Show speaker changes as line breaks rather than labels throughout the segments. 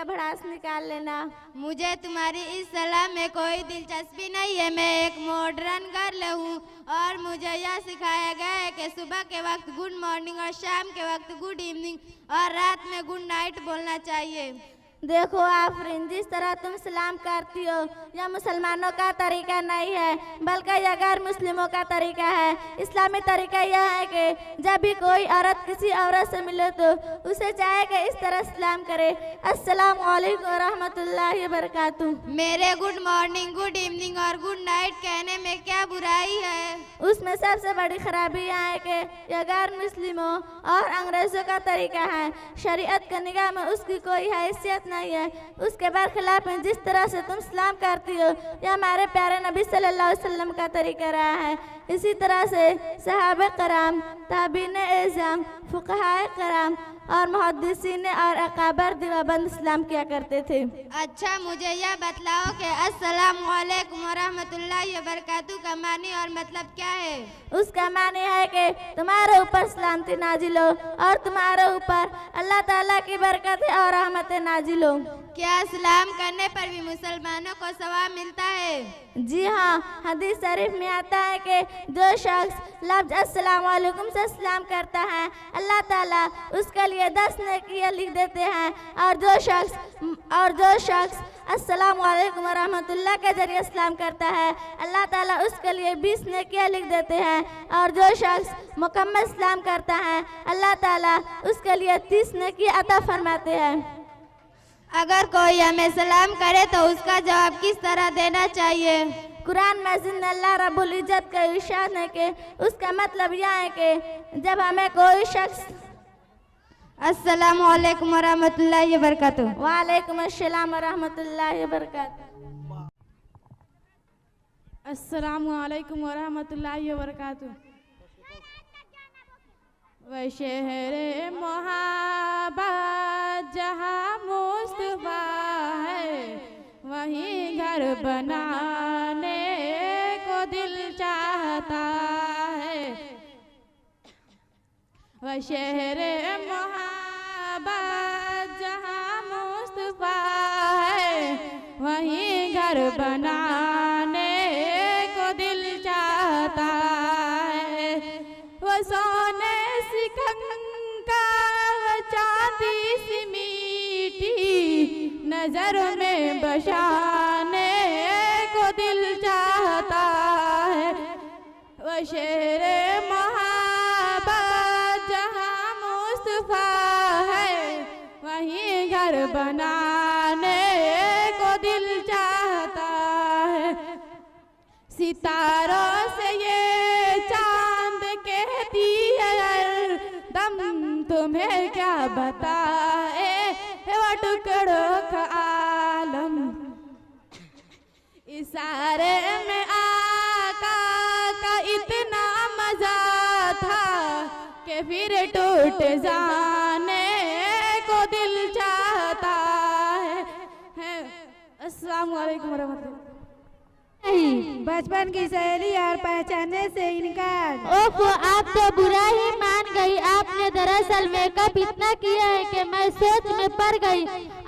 भड़ास निकाल लेना।
मुझे तुम्हारी इस सलाह में कोई दिलचस्पी नहीं है। मैं एक मॉडर्न गर्ल हूँ और मुझे यह सिखाया गया है कि सुबह के वक्त गुड मॉर्निंग और शाम के वक्त गुड इवनिंग और रात में गुड नाइट बोलना चाहिए।
देखो आफरीन, जिस तरह तुम सलाम करती हो यह मुसलमानों का तरीका नहीं है, बल्कि यह गैर मुस्लिमों का तरीका है। इस्लामी तरीका यह है कि जब भी कोई औरत किसी औरत से मिले तो उसे चाहे कि इस तरह सलाम करे, अस्सलाम वालेकुम व रहमतुल्लाहि व बरकातुहू।
मेरे गुड मॉर्निंग, गुड इवनिंग और गुड नाइट कहने में क्या बुराई है?
उसमें सबसे बड़ी खराबी यह है कि यह गैर मुस्लिमों और अंग्रेजों का तरीका है। शरीयत की निगाह में उसकी कोई हैसियत नहीं है। उसके बरखिलाफ में जिस तरह से तुम सलाम करती हो यह हमारे प्यारे नबी सल्लल्लाहु अलैहि वसल्लम का तरीका रहा है। इसी तरह से सहाबे कराम, ताबीन एज़ाम, फुक़हाए कराम और मुहद्दिसीन और अकाबर दीवाबंद सलाम किया करते थे।
अच्छा, मुझे यह बतलाओ कि अस्सलामु अलैकुम व रहमतुल्लाहि व बरकातुहू का मानी और मतलब क्या है?
उसका मानी है कि तुम्हारे ऊपर सलामती नाजिल हो और तुम्हारे ऊपर अल्लाह ताला की बरकत और रहमत नाजिल हो।
क्या सलाम करने पर भी मुसलमानों को सवाब मिलता है?
जी हाँ, हदीस शरीफ में आता है कि जो शख्स लफ्ज़ अस्सलाम वालेकुम से सलाम करता है अल्लाह ताला उसके लिए 10 नेकियां लिख देते हैं, और जो शख्स अस्सलाम वालेकुम व रहमतुल्लाह के जरिए सलाम करता है अल्लाह ताला उसके लिए 20 नेकियां लिख देते हैं, और जो शख्स मुकम्मल सलाम करता है अल्लाह ताला उसके लिए 30 नेकियां अता फरमाते हैं।
अगर कोई हमें सलाम करे तो उसका जवाब किस तरह देना चाहिए?
कुरान मजीद में अल्लाह रब्बुल इज्जत का इरशाद है कि उसका मतलब यह है कि जब हमें कोई शख्स
अस्सलामु अलैकुम व रहमतुल्लाहि व बरकातुहू।
वालेकुम अस्सलाम व रहमतुल्लाहि व बरकातुहू।
अस्सलामु अलैकुम व रहमतुल्लाहि व बरकातुहू। वह शहरे मोहब्बत जहाँ मुस्तफा है वहीं घर बनाने को दिल चाहता है। वह शहरे मोहब्बत जहाँ मुस्तफा है वहीं घर बनाने को दिल चाहता है। वो सोने चांदी सी मीठी नजर में बसाने को दिल चाहता है। वो शेरे मोहब्बत जहाँ मुस्तफा है वहीं घर बनाने को दिल चाहता है। सितारों से ये चांद कहती है दम तुम्हें क्या बताए वो टुकड़ों का आलम। इशारे में आका का इतना मजा था कि फिर टूट जाने को दिल चाहता है। अस्सलाम वालेकुम रहमतुल्लाह।
बचपन की सहेली और पहचानने से इनकार।
ओफो, आप तो बुरा ही मान गई। आपने दरअसल मेकअप इतना किया है कि मैं सोच में पड़ गई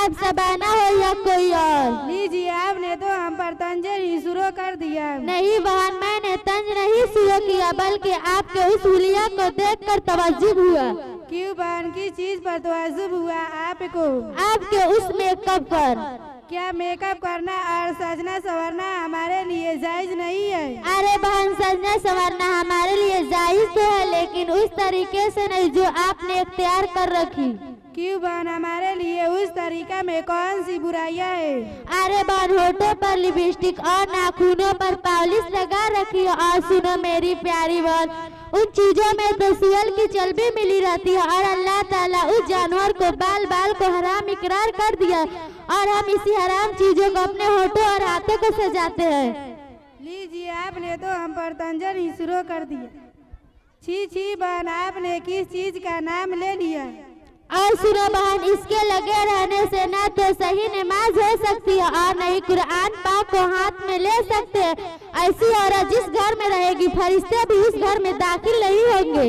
अब शबाना हो या कोई और।
लीजिए, आपने तो हम पर तंज ही शुरू कर दिया।
नहीं बहन, मैंने तंज नहीं शुरू किया बल्कि आपके उस हुलिया को देखकर तवज्जुब हुआ।
क्यों बहन, किस चीज पर तवज्जुब हुआ आपको?
आपके उस मेकअप पर।
क्या मेकअप करना और सजना संवरना हमारे लिए जायज नहीं है?
अरे बहन, सजना संवरना हमारे लिए जायज तो है, लेकिन उस तरीके से नहीं जो आपने इख्तियार कर रखी।
क्यों बहन, हमारे लिए उस तरीका में कौन सी बुराइयां है?
अरे बहन, होठों पर लिपस्टिक और नाखूनों पर पॉलिश लगा रखी है। और सुनो मेरी प्यारी बहन, उन चीजों में तो सुअल की चर्बी मिली रहती है और अल्लाह ताला उस जानवर को बाल बाल को हराम इकरार कर दिया, और हम इसी हराम चीजों को अपने होठों और हाथों को सजाते हैं।
लीजिए, आपने तो हम पर तंजन ही शुरू कर दिया। छी छी बहन, आपने किस चीज का नाम ले लिया?
और सुनो बहन, इसके लगे रहने से ना तो सही नमाज हो सकती है और नहीं कुरान पाक को हाथ में ले सकते। ऐसी औरत जिस घर में रहेगी फरिश्ते भी उस घर में दाखिल नहीं होंगे।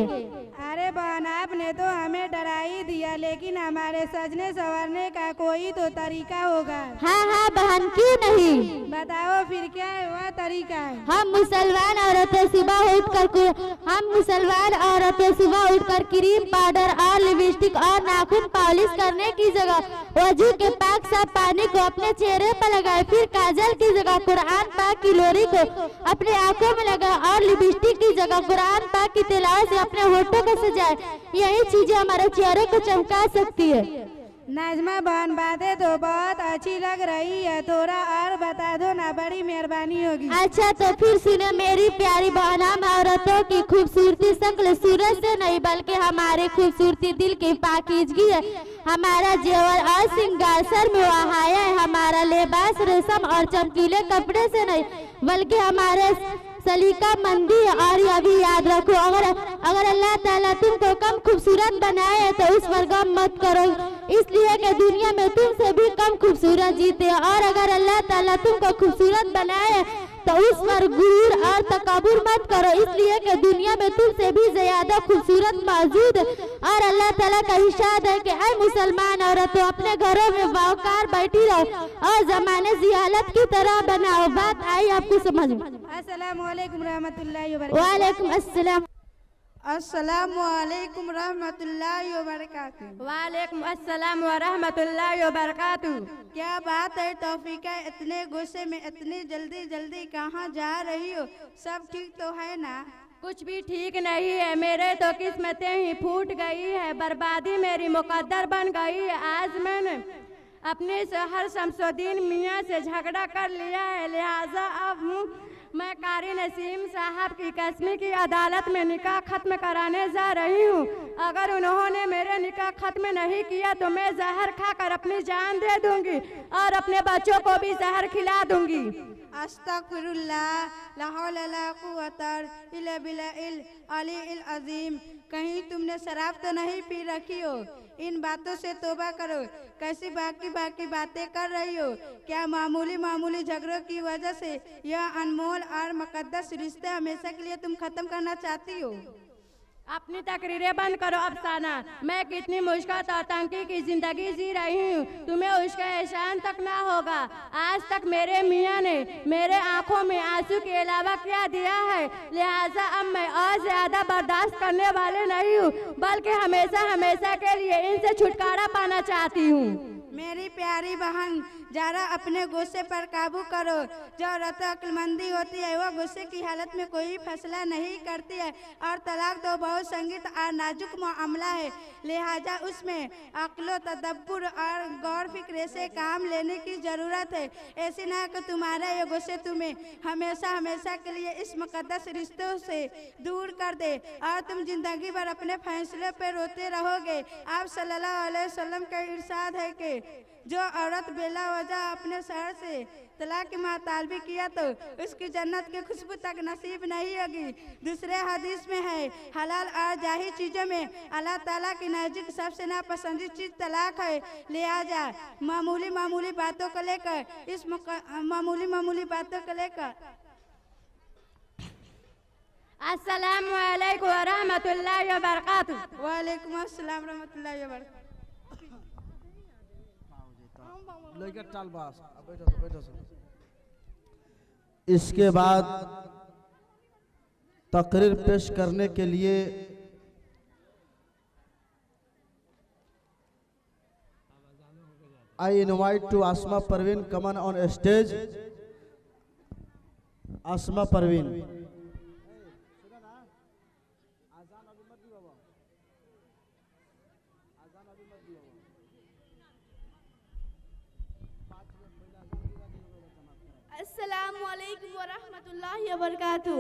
अरे बहन आपने तो हमें डरा ही दिया, लेकिन हमारे सजने संवरने का कोई तो तरीका होगा।
हाँ हाँ बहन, क्यों नहीं,
बताओ फिर क्या हुआ तरीका है।
हम मुसलमान औरतें सुबह उठकर क्रीम पाउडर और लिपस्टिक और नाखून पॉलिश करने की जगह वजू के पाक साफ पानी को अपने चेहरे पर लगाए, फिर काजल की जगह कुरान पाक की लोरी को अपने आंखों में लगाए और लिपस्टिक की जगह कुरान पाक की तिलावत से अपने होठों को सजाए। यही चीजें हमारे चेहरे को चमका सकती है।
नाजमा बहन, बातें तो बहुत अच्छी लग रही है, थोड़ा और बता दो ना, बड़ी मेहरबानी होगी।
अच्छा तो फिर सुने मेरी प्यारी बहन, हम औरतों की खूबसूरती शक्ल सूरत से नहीं बल्कि हमारी खूबसूरती दिल की पाकीज़गी है। हमारा जेवर और श्रृंगार सर में वहाया है, हमारा लिबास रेशम और चमकीले कपड़े से नहीं बल्कि हमारे सलीका मंदी है। और यह भी याद रखो, अगर अल्लाह ताला तुमको कम खूबसूरत बनाए है तो उस पर गम मत करो, इसलिए कि दुनिया में तुमसे भी कम खूबसूरत जीते हैं। और अगर अल्लाह ताला तुमको खूबसूरत बनाए है तो उस पर गुरूर और तकब्बुर मत करो, इसलिए कि दुनिया में तुमसे भी ज्यादा खूबसूरत मौजूद है। और अल्लाह ताला का इरशाद है कि ऐ मुसलमान औरतों, अपने घरों में बावकार बैठी रहो और जमाने जियालत की तरह बनाओ। बात आई आपको समझ में?
अस्सलाम वालेकुम रहमतुल्लाहि व बरकातहू।
वालेकुम अस्सलाम।
अस्सलामु अलैकुम रहमतुल्लाहि व बरकातहू।
वालेकुम अस्सलाम व रहमतुल्लाहि व बरकातहू।
क्या बात है तौफीका, इतने गुस्से में इतनी जल्दी कहाँ जा रही हो? सब ठीक तो है ना?
कुछ भी ठीक नहीं है, मेरे तो किस्मतें ही फूट गई है, बर्बादी मेरी मुकद्दर बन गई है। आज मैंने अपने शहर शमसुद्दीन मियाँ से झगड़ा कर लिया है, लिहाजा अब मैं कारी नसीम साहब की कस्मी की अदालत में निकाह खत्म कराने जा रही हूँ। अगर उन्होंने मेरे निकाह खत्म नहीं किया तो मैं जहर खाकर अपनी जान दे दूंगी और अपने बच्चों को भी जहर खिला दूंगी।
अस्तगफिरुल्लाह, ला हौला ला कुव्वता इल्ला बिल्लाहिल अलील अजीम। कहीं तुमने शराब तो नहीं पी रखी हो? इन बातों से तौबा करो। कैसी बाकी बातें कर रही हो? क्या मामूली झगड़ों की वजह से यह अनमोल और मुकद्दस रिश्ते हमेशा के लिए तुम खत्म करना चाहती हो?
अपनी तकरीरें बंद करो अफसाना। मैं कितनी मुश्किल और तंगी की जिंदगी जी रही हूँ, तुम्हें उसका एहसान तक ना होगा। आज तक मेरे मियाँ ने मेरे आंखों में आंसू के अलावा क्या दिया है, लिहाजा अब मैं और ज्यादा बर्दाश्त करने वाले नहीं हूँ, बल्कि हमेशा के लिए इनसे छुटकारा पाना चाहती हूँ।
मेरी प्यारी बहन, जरा अपने गुस्से पर काबू करो। जो औरत अक्लमंदी होती है वह गुस्से की हालत में कोई फैसला नहीं करती है, और तलाक तो बहुत संगीत और नाजुक मामला है, लिहाजा उसमें अक्लो तदब्बुर और गौर फिक्र से काम लेने की ज़रूरत है। ऐसी ना कि तुम्हारा ये गुस्से तुम्हें हमेशा के लिए इस मुकद्दस रिश्तों से दूर कर दे और तुम जिंदगी भर अपने फैसले पर रोते रहोगे। आप सल्लल्लाहु अलैहि वसल्लम का इरशाद है कि जो औरत बेला वजह अपने शहर से तलाक की मातालबी किया तो उसकी जन्नत की खुशबू तक नसीब नहीं होगी। दूसरे हदीस में है, हलाल और जाहिर चीज़ों में अल्लाह ताला की नज़दीक सबसे नापसंदीदा चीज़ तलाक है। लिहाजा मामूली बातों को लेकर मामूली बातों को लेकर
अस्सलामु अलैकुम व रहमतुल्लाहि व बरकातहू।
वालेकुम अस्सलाम रहमतुल्लाहि व बरकातहू।
इसके बाद तकरीर पेश करने के लिए I invite to Asma Parveen, come on stage. Asma Parveen.
Assalamu alaikum wa rahmatullahi wa barakatuh.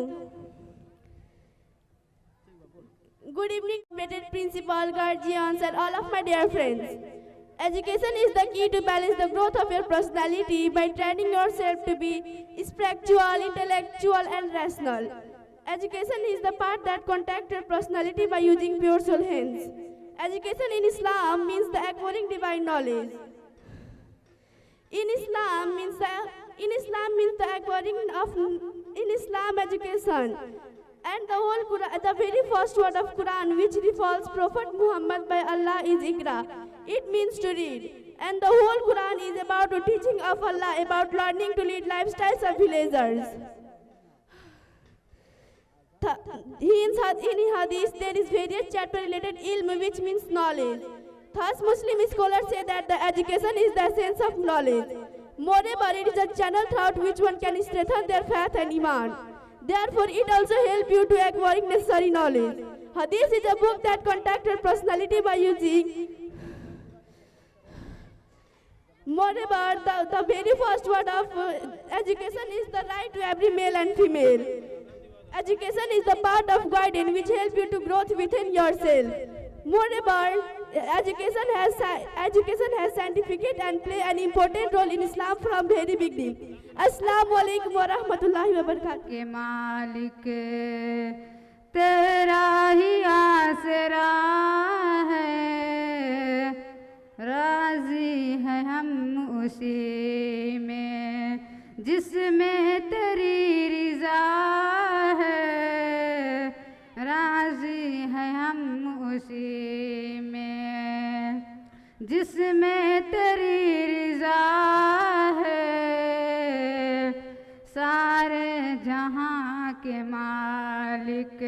Good evening, respected principal, guardians, and all of my dear friends. Education is the key to balance the growth of your personality by training yourself to be spiritual, intellectual, and rational. Education is the part that contacts your personality by using pure soul hands. Education in Islam means the acquiring divine knowledge. In Islam means the acquiring of education And the whole Quran, the very first word of Quran which refers Prophet Muhammad by Allah is Iqra. It means to read. And the whole Quran is about the teaching of Allah, about learning to lead lifestyles of villagers. In Hadith, there is various chapter related ilm, which means knowledge. Thus, Muslim scholars say that the education is the essence of knowledge. Moreover, it is a channel through which one can strengthen their faith and iman. Therefore, it also helps you to acquiring necessary knowledge. Hadith is a book that contacted personality by using. Moreover, the very first word of education is the right to every male and female. Education is the part of guidance which helps you to grow within yourself. Moreover, education has scientific and play an important role in Islam from very beginning. Assalamu alaikum wa rahmatullahi wa barakatuh.
के मालिक तेरा ही आसरा है, राजी है हम उसी में जिसमें तेरी रिजा है, राजी है हम उसी में जिसमें तेरी रिजा है। सारे जहाँ के मालिक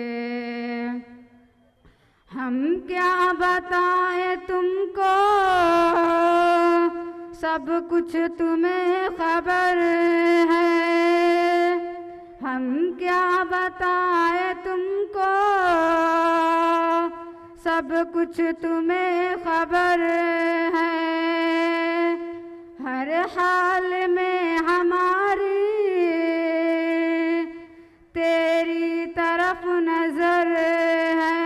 हम क्या बताएं तुमको, सब कुछ तुम्हें खबर है। हम क्या बताएं तुमको, सब कुछ तुम्हें खबर है। हर हाल में हमारी तेरी तरफ नजर है,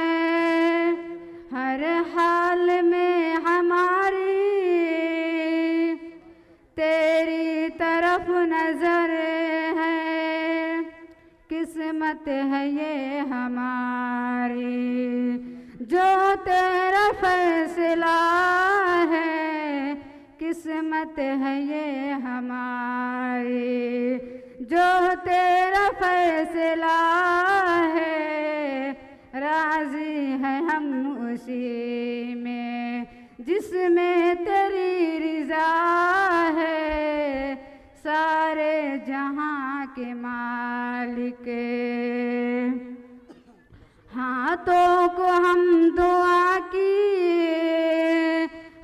हर हाल में हमारी तेरी तरफ नजर है। किस्मत है ये हमारी जो तेरा फैसला है, किस्मत है ये हमारी जो तेरा फैसला है। राजी है हम उसी में जिसमें तेरी रिजा है। सारे जहाँ के मालिक हाथों को हम दुआ की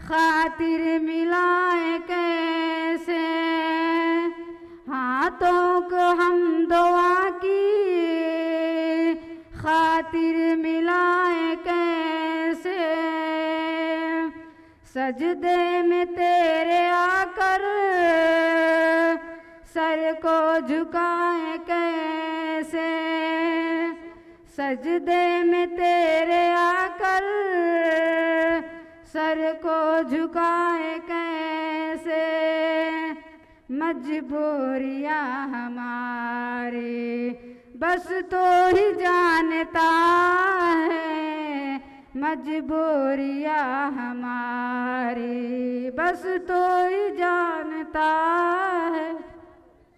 खातिर मिलाए कैसे, हाथों को हम दुआ की खातिर मिलाए कैसे। सजदे में तेरे आकर सर को झुकाए कैसे, सजदे में तेरे आकर सर को झुकाए कैसे। मजबूरियाँ हमारी बस तो ही जानता है, मजबूरियाँ हमारी बस तो ही जानता है।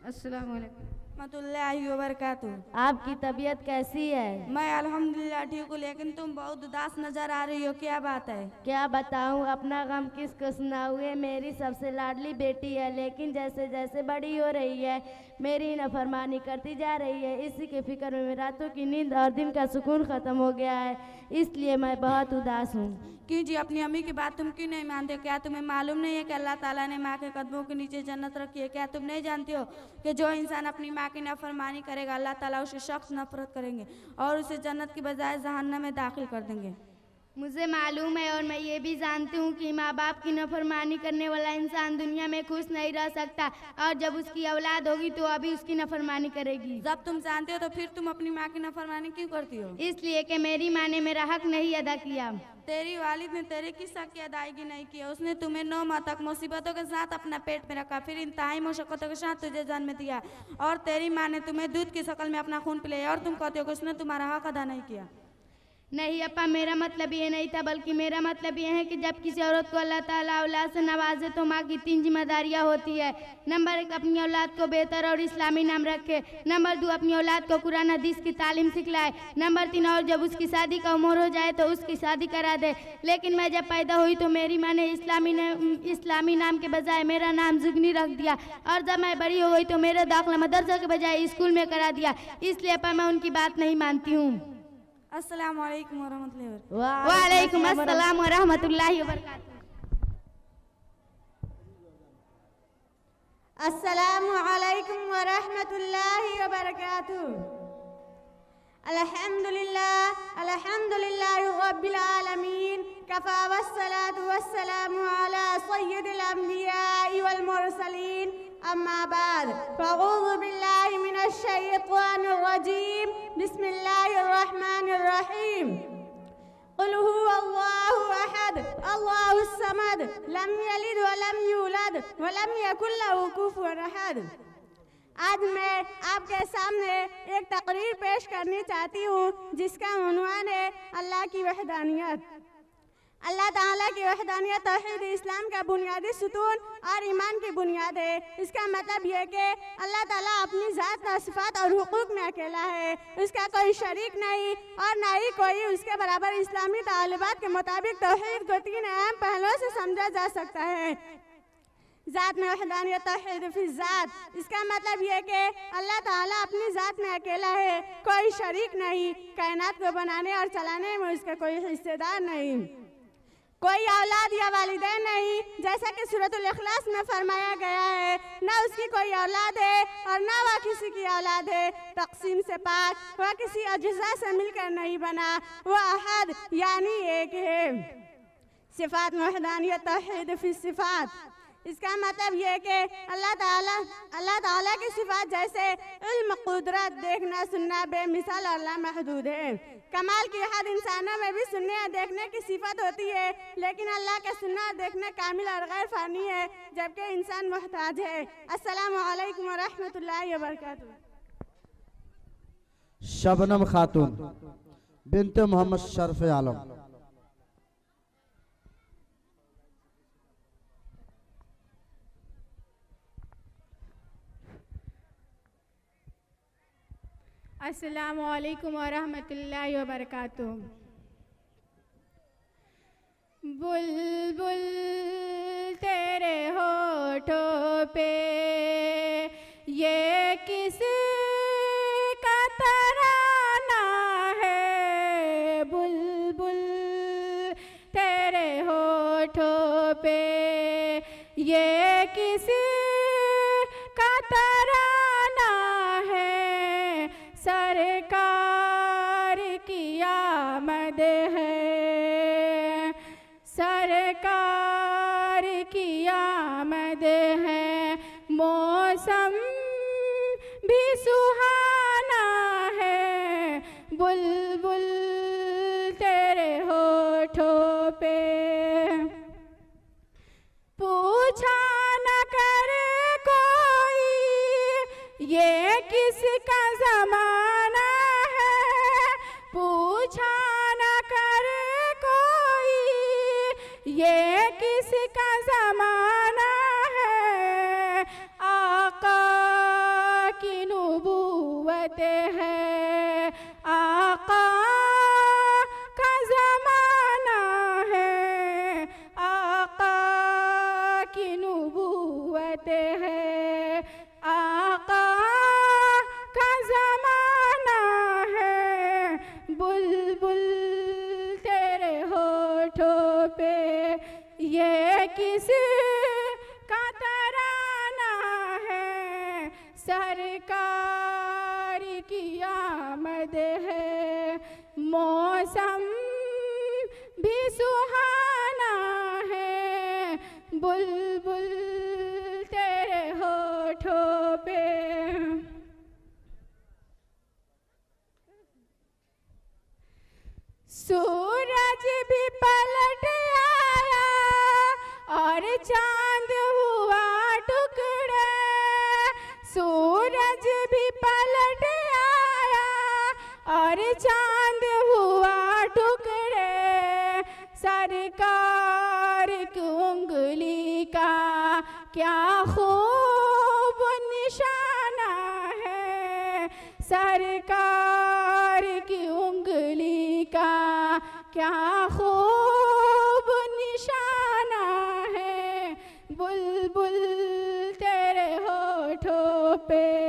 अस्सलाम वालेकुम
रहमतुल्लाहि व बरकातुहू।
आपकी तबीयत कैसी है?
मैं अल्हम्दुलिल्लाह ठीक हूँ, लेकिन तुम बहुत उदास नजर आ रही हो, क्या बात है?
क्या बताऊं, अपना गम किसको सुनाऊं। मेरी सबसे लाडली बेटी है, लेकिन जैसे जैसे बड़ी हो रही है मेरी नफरमानी करती जा रही है। इसी के फिक्र में रातों की नींद और दिन का सुकून ख़त्म हो गया है, इसलिए मैं बहुत उदास हूँ।
क्यों जी, अपनी अम्मी की बात तुम क्यों नहीं मानते हो? क्या तुम्हें मालूम नहीं है कि अल्लाह ताला ने माँ के कदमों के नीचे जन्नत रखी है? क्या तुम नहीं जानते हो कि जो इंसान अपनी माँ की नाफरमानी करेगा अल्लाह ताला उसे सख्त नफरत करेंगे और उसे जन्नत की बजाय जहन्नम में दाखिल कर देंगे।
मुझे मालूम है और मैं ये भी जानती हूँ कि माँ बाप की नफरमानी करने वाला इंसान दुनिया में खुश नहीं रह सकता, और जब उसकी औलाद होगी तो अभी उसकी नफरमानी करेगी।
जब तुम जानते हो तो फिर तुम अपनी माँ की नफरमानी क्यों करती हो?
इसलिए कि मेरी माँ ने मेरा हक नहीं अदा किया।
तेरी वालिद ने तेरे किस हक की अदायगी नहीं की? उसने तुम्हें 9 माह तक मुसीबतों के साथ अपना पेट में रखा, फिर इंतहाई मुशक्क़तों के साथ तुझे जन्म दिया, और तेरी माँ ने तुम्हें दूध की शक्ल में अपना खून पिलाया, और तुम कहते हो कि उसने तुम्हारा हक अदा नहीं किया।
नहीं अपा, मेरा मतलब ये नहीं था, बल्कि मेरा मतलब ये है कि जब किसी औरत को अल्लाह ताला औलाद से नवाजे तो माँ की 3 जिम्मेदारियाँ होती है। नंबर 1, अपनी औलाद को बेहतर और इस्लामी नाम रखे। नंबर 2, अपनी औलाद को कुरान हदीस की तालीम सिखलाए। नंबर 3, और जब उसकी शादी का उम्र हो जाए तो उसकी शादी करा दे। लेकिन मैं जब पैदा हुई तो मेरी माँ ने इस्लामी नाम के बजाय मेरा नाम जुगनी रख दिया, और जब मैं बड़ी हो गई तो मेरा दाखिला मदरसा के बजाय स्कूल में करा दिया। इसलिए अपा मैं उनकी बात नहीं मानती हूँ।
अस्सलाम वालेकुम वरहमतुल्लाहि
वालेकुम अस्सलाम व रहमतुल्लाहि व बरकातुहू।
अस्सलामु अलैकुम व रहमतुल्लाहि व बरकातुहू। अल्हम्दुलिल्लाह रब्बिल आलमीन, कफ़ा वस्सलातु वस्सलामु अला सय्यिदिल अंबियाइ वल मुरसलीन, अम्मा बाद, फ़अऊज़ु बिल्लाहि मिनश शैतानिर रजीम, बिस्मिल्लाहिर रहमानिर रहीम। क़ुल हुवल्लाहु अहद, अल्लाहुस समद, लम यलिद व लम यूलद व लम यकुल लहू कुफुवन अहद। आज मैं आपके सामने एक तकरीर पेश करनी चाहती हूँ जिसका उन्वान है अल्लाह की वहदानियत। अल्लाह ताला की वहदानियत तौहीद इस्लाम का बुनियादी सुतून और ईमान की बुनियाद है। इसका मतलब यह कि अल्लाह ताला अपनी ज़ात व सिफ़ात और हुकूक में अकेला है, उसका कोई शरीक नहीं और ना ही कोई उसके बराबर। इस्लामी तालिबात के मुताबिक तौहीद को 3 अहम पहलुओं से समझा जा सकता है। ज़ात में वहदानियत, तौहीद फिर ज़ात। इसका मतलब यह कि अल्लाह ताला अपनी ज़ात में अकेला है, कोई शरीक नहीं, कायनात को बनाने और चलाने में उसका कोई हिस्सेदार नहीं, कोई औलाद या वालिदैन नहीं, जैसा कि सूरतुल इखलास में फरमाया गया है। ना उसकी कोई औलाद है और ना वह किसी की औलाद है। तक़सीम से पाक, वह किसी अज्जा से मिलकर नहीं बना, वह अहद यानी एक है। सिफ़ात में वहदानियत, तौहीद फिर सिफ़ात। इसका मतलब यह है कि अल्लाह ताला की सिफ़ात जैसे इल्म, कुदरत, देखना, सुनना बेमिसाल और लामहदूद है। कमाल की हद इंसानों में भी सुनने और देखने की सिफत होती है, लेकिन अल्लाह के सुनना और देखना कामिल और गैर फ़ानी है, जबकि इंसान मोहताज है। अस्सलामु अलैकुम व रहमतुल्लाहि व बरकातुहू।
शबनम खातून बिनते मोहम्मद शरफ आलम।
अस्सलामु अलैकुम व रहमतुल्लाहि व बरकातुहू। बुलबुल तेरे होठों पे ये किस का तराना है, बुलबुल तेरे होठों पे ये किस का तराना है, सरकार की आमद है, सरकार की आमद है, मौसम भी सुहाना है, बुलबुल तेरे होठों पे। पूछा न करे कोई ये किसका ज़माना है, पूछा न करे कोई ये किसका ज़माना है, आका की नबूवत है, आका का ज़माना है, आका की नबूवत है, आका का ज़माना है, बुलबुल तेरे होठों पे ये किस का तराना है, सरकार की आमद है, मौसम भी सुहाना है, बुलबुल तेरे होठों पे। सूरज भी पलट आया और चांद हुआ टुकड़े, सूरज भी पलट आया और चांद हुआ टुकड़े, सरकार की उंगली का क्या खूब निशाना है, सरकार की उंगली का क्या खूब निशाना है। बुलबुल तेरे होठों पे